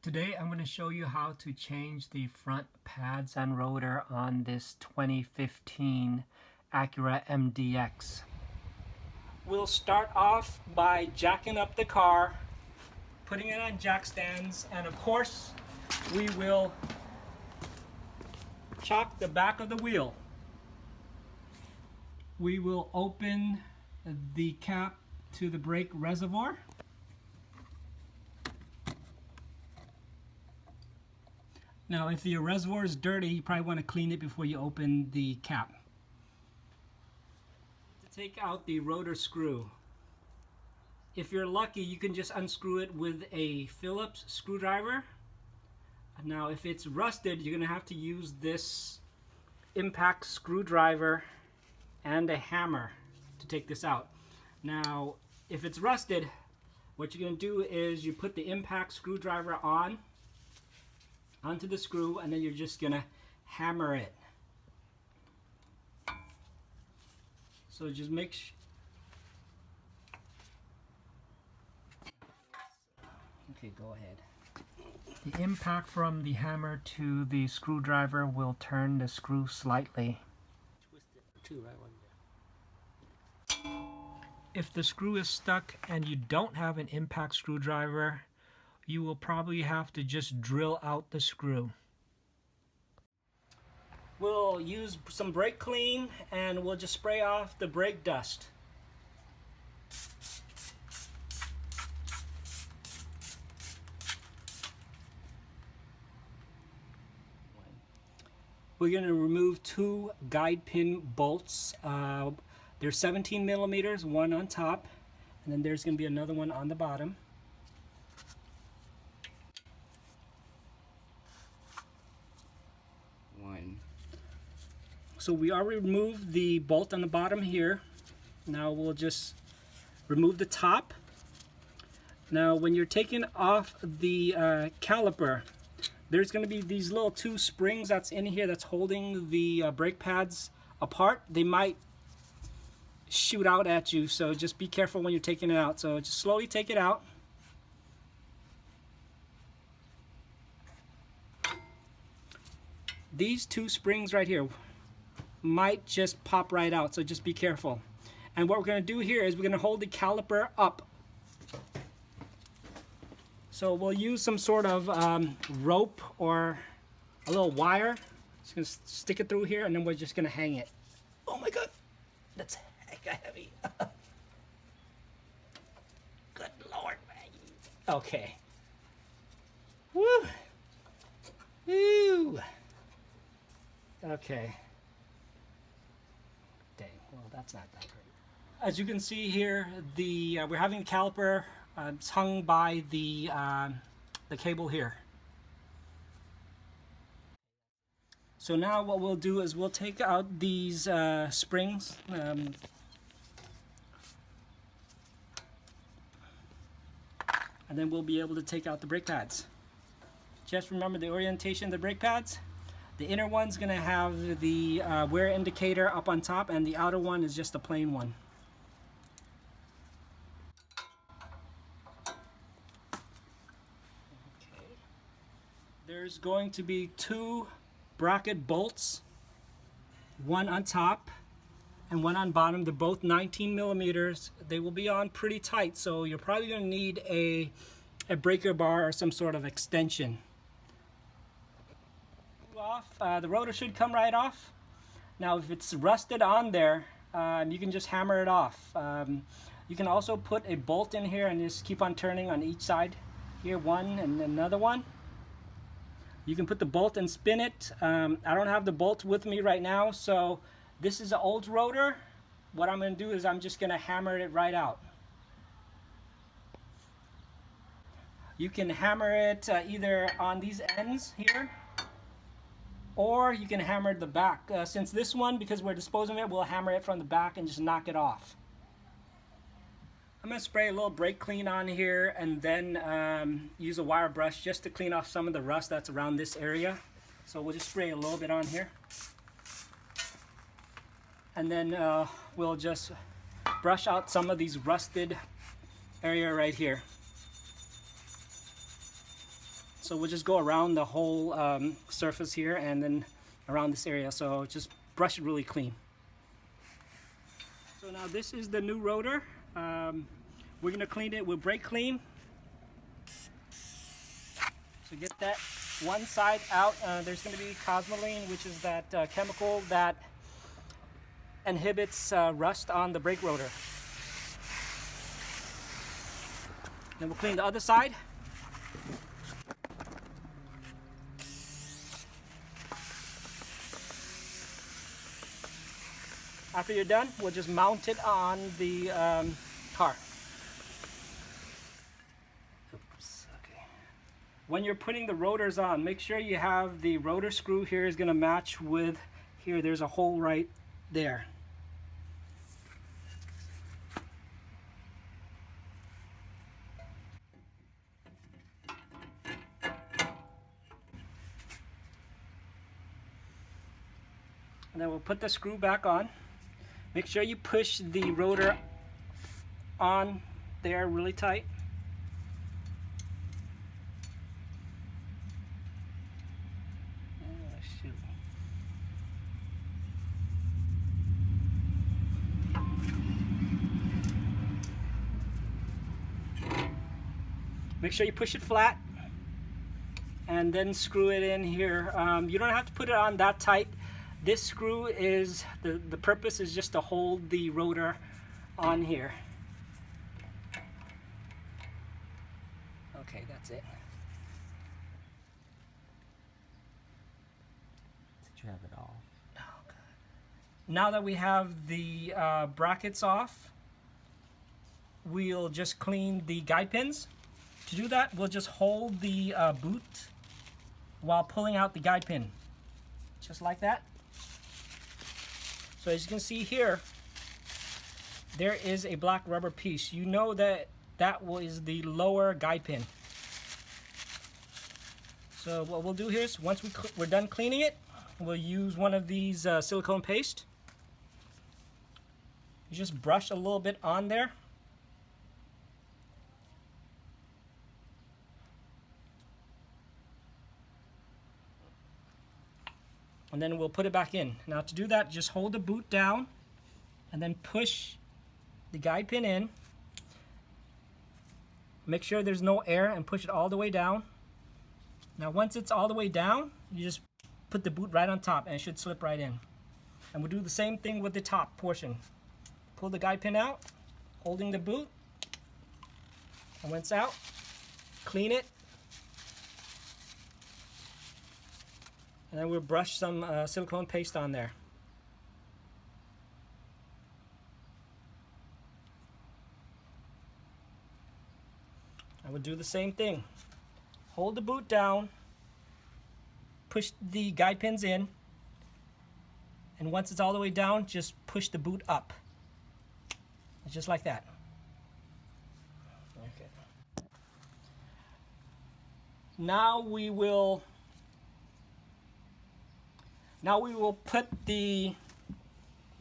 Today I'm going to show you how to change the front pads and rotor on this 2015 Acura MDX. We'll start off by jacking up the car, putting it on jack stands, and of course we will chock the back of the wheel. We will open the cap to the brake reservoir. Now, if your reservoir is dirty, you probably want to clean it before you open the cap. To take out the rotor screw, if you're lucky, you can just unscrew it with a Phillips screwdriver. Now, if it's rusted, you're going to have to use this impact screwdriver and a hammer to take this out. Now, if it's rusted, what you're going to do is you put the impact screwdriver onto the screw, and then you're just gonna hammer it. So just make sure. Okay, go ahead. The impact from the hammer to the screwdriver will turn the screw slightly. Twist it too, right? If the screw is stuck and you don't have an impact screwdriver, you will probably have to just drill out the screw. We'll use some Brakleen and we'll just spray off the brake dust. We're going to remove two guide pin bolts. They're 17 millimeters, one on top, and then there's going to be another one on the bottom. So we already removed the bolt on the bottom here. Now we'll just remove the top. Now when you're taking off the caliper, there's going to be these little two springs that's in here that's holding the brake pads apart. They might shoot out at you, so just be careful when you're taking it out. So just slowly take it out. These two springs right here might just pop right out, so just be careful. And what we're going to do here is we're going to hold the caliper up. So we'll use some sort of rope or a little wire. Just going to stick it through here, and then we're just going to hang it. Oh my god, that's heck heavy. Good lord, man. Okay. Woo. Woo. Okay. Dang, well, that's not that great. As you can see here, we're having the caliper it's hung by the cable here. So now what we'll do is we'll take out these springs. And then we'll be able to take out the brake pads. Just remember the orientation of the brake pads. The inner one's going to have the wear indicator up on top, and the outer one is just a plain one. Okay. There's going to be two bracket bolts, one on top and one on bottom. They're both 19 millimeters. They will be on pretty tight, so you're probably going to need a breaker bar or some sort of extension. Off. The rotor should come right off. Now if it's rusted on there, you can just hammer it off. You can also put a bolt in here and just keep on turning on each side. Here, one and another one. You can put the bolt and spin it. I don't have the bolt with me right now, so this is an old rotor. What I'm going to do is I'm just going to hammer it right out. You can hammer it either on these ends here, or you can hammer the back. Since this one, because we're disposing of it, we'll hammer it from the back and just knock it off. I'm going to spray a little Brakleen on here and then use a wire brush just to clean off some of the rust that's around this area. So we'll just spray a little bit on here. And then we'll just brush out some of these rusted area right here. So we'll just go around the whole surface here and then around this area. So just brush it really clean. So now this is the new rotor. We're going to clean it with Brakleen. So get that one side out. There's going to be cosmoline, which is that chemical that inhibits rust on the brake rotor. Then we'll clean the other side. After you're done, we'll just mount it on the car. Oops, okay. When you're putting the rotors on, make sure you have the rotor screw here is going to match with here. There's a hole right there. And then we'll put the screw back on. Make sure you push the rotor on there really tight. Oh, shoot. Make sure you push it flat and then screw it in here. You don't have to put it on that tight. This screw is, the purpose is just to hold the rotor on here. Okay, that's it. Did you have it off? Oh, God. Now that we have the brackets off, we'll just clean the guide pins. To do that, we'll just hold the boot while pulling out the guide pin. Just like that. So as you can see here, there is a black rubber piece. You know that that is the lower guide pin. So what we'll do here is once we're done cleaning it, we'll use one of these silicone paste. You just brush a little bit on there. And then we'll put it back in. Now to do that, just hold the boot down and then push the guide pin in. Make sure there's no air and push it all the way down. Now once it's all the way down, you just put the boot right on top and it should slip right in. And we'll do the same thing with the top portion. Pull the guide pin out, holding the boot. And when it's out, clean it. And then we'll brush some silicone paste on there. And we'll do the same thing. Hold the boot down, push the guide pins in, and once it's all the way down, just push the boot up. Just like that. Okay. Now we will put the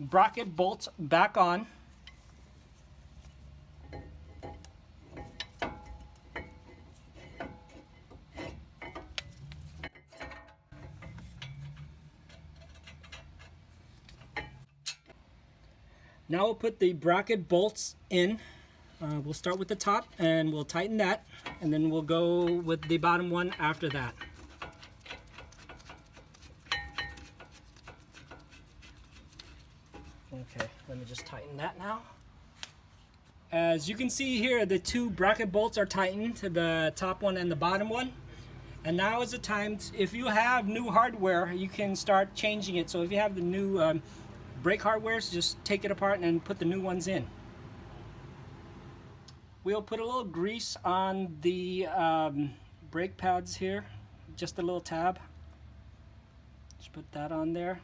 bracket bolts back on. Now we'll put the bracket bolts in. We'll start with the top and we'll tighten that, and then we'll go with the bottom one after that. Okay, let me just tighten that now. As you can see here, the two bracket bolts are tightened, the top one and the bottom one. And now is the time, if you have new hardware, you can start changing it. So if you have the new brake hardware, just take it apart and put the new ones in. We'll put a little grease on the brake pads here, just a little tab. Just put that on there.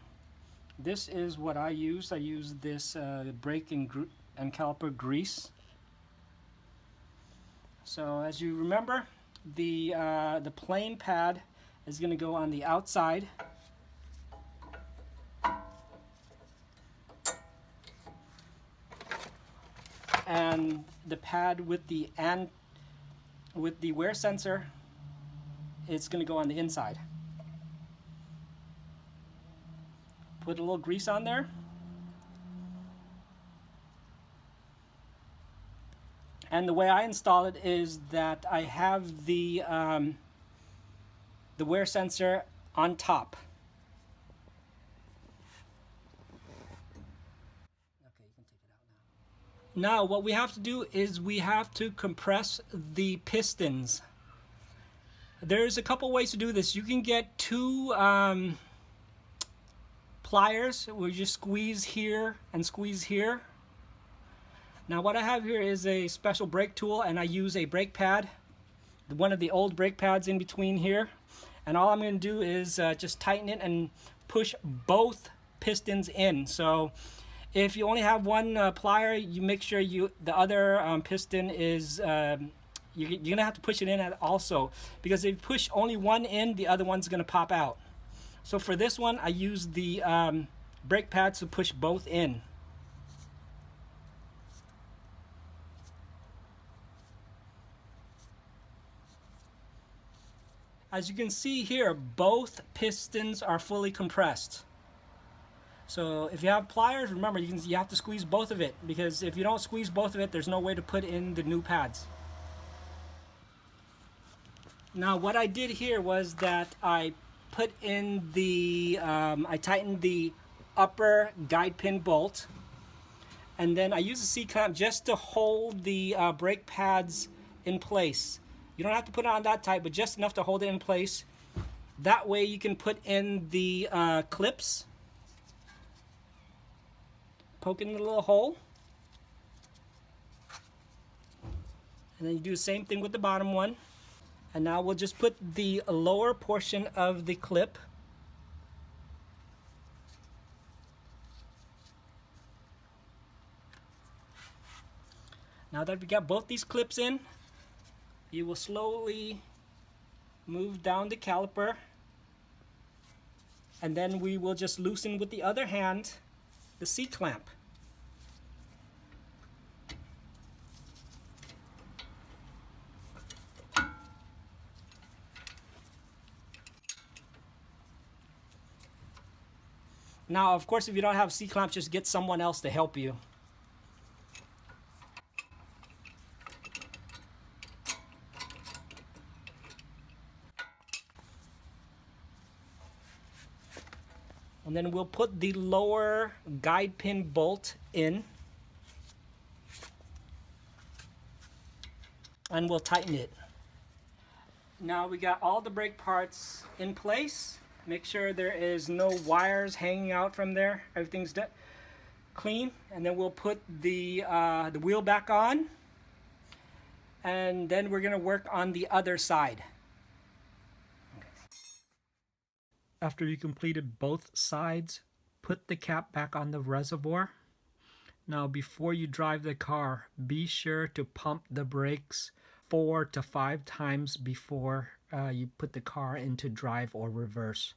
This is what I use. I use this brake and caliper grease. So as you remember, the plain pad is going to go on the outside. And the pad with the wear sensor it's going to go on the inside. Put a little grease on there. And the way I install it is that I have the wear sensor on top. Okay, you can take it out now. Now what we have to do is we have to compress the pistons. There's a couple ways to do this. You can get two pliers where you just squeeze here and squeeze here. Now what I have here is a special brake tool, and I use a brake pad, one of the old brake pads in between here, and all I'm going to do is just tighten it and push both pistons in. So if you only have one plier, you make sure the other piston is you're gonna have to push it in also, because if you push only one in, the other one's gonna pop out. So for this one, I use the brake pads to push both in. As you can see here, both pistons are fully compressed. So if you have pliers, remember you have to squeeze both of it, because if you don't squeeze both of it, there's no way to put in the new pads. Now what I did here was that I put in the, I tightened the upper guide pin bolt, and then I used a C-clamp just to hold the brake pads in place. You don't have to put it on that tight, but just enough to hold it in place. That way you can put in the clips, poke in the little hole, and then you do the same thing with the bottom one. And now we'll just put the lower portion of the clip now that we got both these clips in, you will slowly move down the caliper, and then we will just loosen with the other hand the C-clamp. Now, of course, if you don't have C-clamp, just get someone else to help you. And then we'll put the lower guide pin bolt in, and we'll tighten it. Now we got all the brake parts in place. Make sure there is no wires hanging out from there. Everything's clean. And then we'll put the wheel back on, and then we're going to work on the other side. After you completed both sides, put the cap back on the reservoir. Now before you drive the car, be sure to pump the brakes 4 to 5 times before you put the car into drive or reverse.